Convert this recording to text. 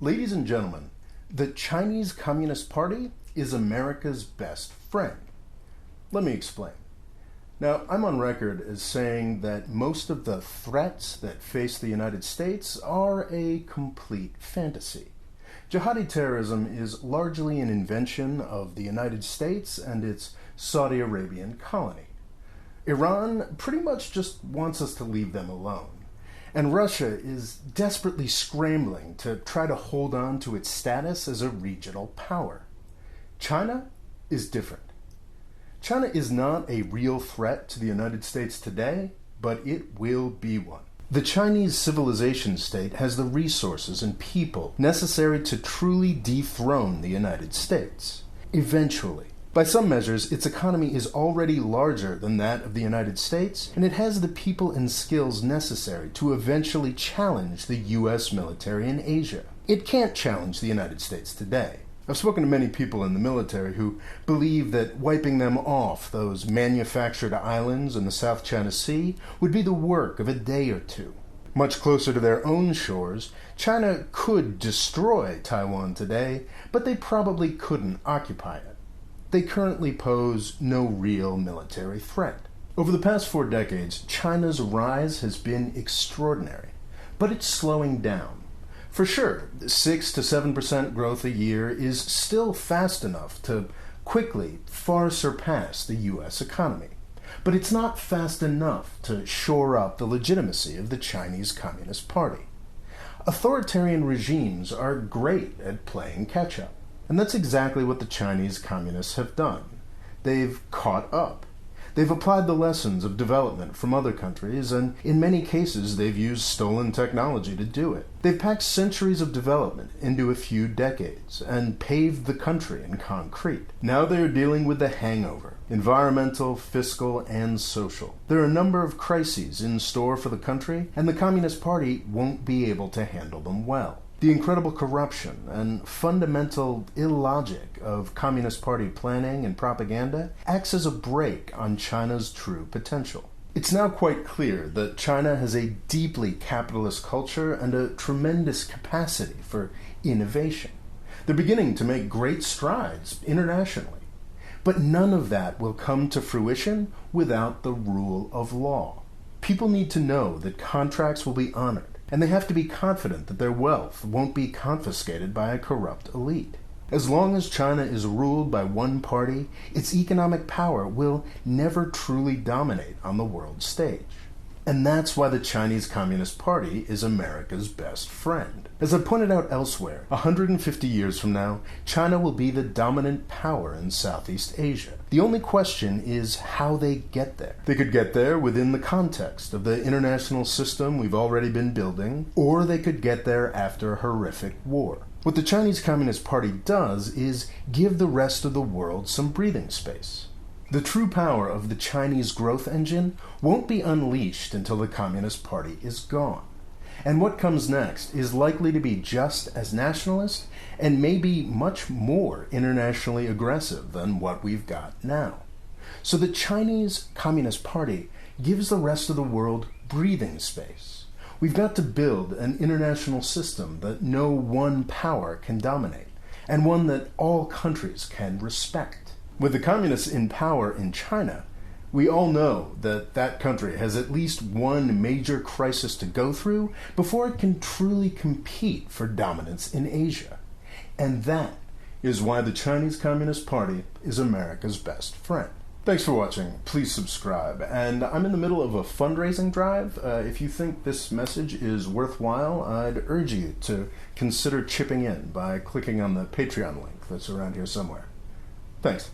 Ladies and gentlemen, the Chinese Communist Party is America's best friend. Let me explain. Now, I'm on record as saying that most of the threats that face the United States are a complete fantasy. Jihadi terrorism is largely an invention of the United States and its Saudi Arabian colony. Iran pretty much just wants us to leave them alone. And Russia is desperately scrambling to try to hold on to its status as a regional power. China is different. China is not a real threat to the United States today, but it will be one. The Chinese civilization state has the resources and people necessary to truly dethrone the United States. Eventually. By some measures, its economy is already larger than that of the United States, and it has the people and skills necessary to eventually challenge the U.S. military in Asia. It can't challenge the United States today. I've spoken to many people in the military who believe that wiping them off those manufactured islands in the South China Sea would be the work of a day or two. Much closer to their own shores, China could destroy Taiwan today, but they probably couldn't occupy it. They currently pose no real military threat. Over the past 4 decades, China's rise has been extraordinary, but it's slowing down. For sure, 6 to 7% growth a year is still fast enough to quickly far surpass the U.S. economy. But it's not fast enough to shore up the legitimacy of the Chinese Communist Party. Authoritarian regimes are great at playing catch-up. And that's exactly what the Chinese Communists have done. They've caught up. They've applied the lessons of development from other countries, and in many cases they've used stolen technology to do it. They've packed centuries of development into a few decades, and paved the country in concrete. Now they are dealing with the hangover, environmental, fiscal, and social. There are a number of crises in store for the country, and the Communist Party won't be able to handle them well. The incredible corruption and fundamental illogic of Communist Party planning and propaganda acts as a brake on China's true potential. It's now quite clear that China has a deeply capitalist culture and a tremendous capacity for innovation. They're beginning to make great strides internationally. But none of that will come to fruition without the rule of law. People need to know that contracts will be honored, and they have to be confident that their wealth won't be confiscated by a corrupt elite. As long as China is ruled by one party, its economic power will never truly dominate on the world stage. And that's why the Chinese Communist Party is America's best friend. As I pointed out elsewhere, 150 years from now, China will be the dominant power in Southeast Asia. The only question is how they get there. They could get there within the context of the international system we've already been building, or they could get there after a horrific war. What the Chinese Communist Party does is give the rest of the world some breathing space. The true power of the Chinese growth engine won't be unleashed until the Communist Party is gone. And what comes next is likely to be just as nationalist and maybe much more internationally aggressive than what we've got now. So the Chinese Communist Party gives the rest of the world breathing space. We've got to build an international system that no one power can dominate, and one that all countries can respect. With the communists in power in China, we all know that that country has at least one major crisis to go through before it can truly compete for dominance in Asia. And that is why the Chinese Communist Party is America's best friend. Thanks for watching. Please subscribe. And I'm in the middle of a fundraising drive. If you think this message is worthwhile, I'd urge you to consider chipping in by clicking on the Patreon link that's around here somewhere. Thanks.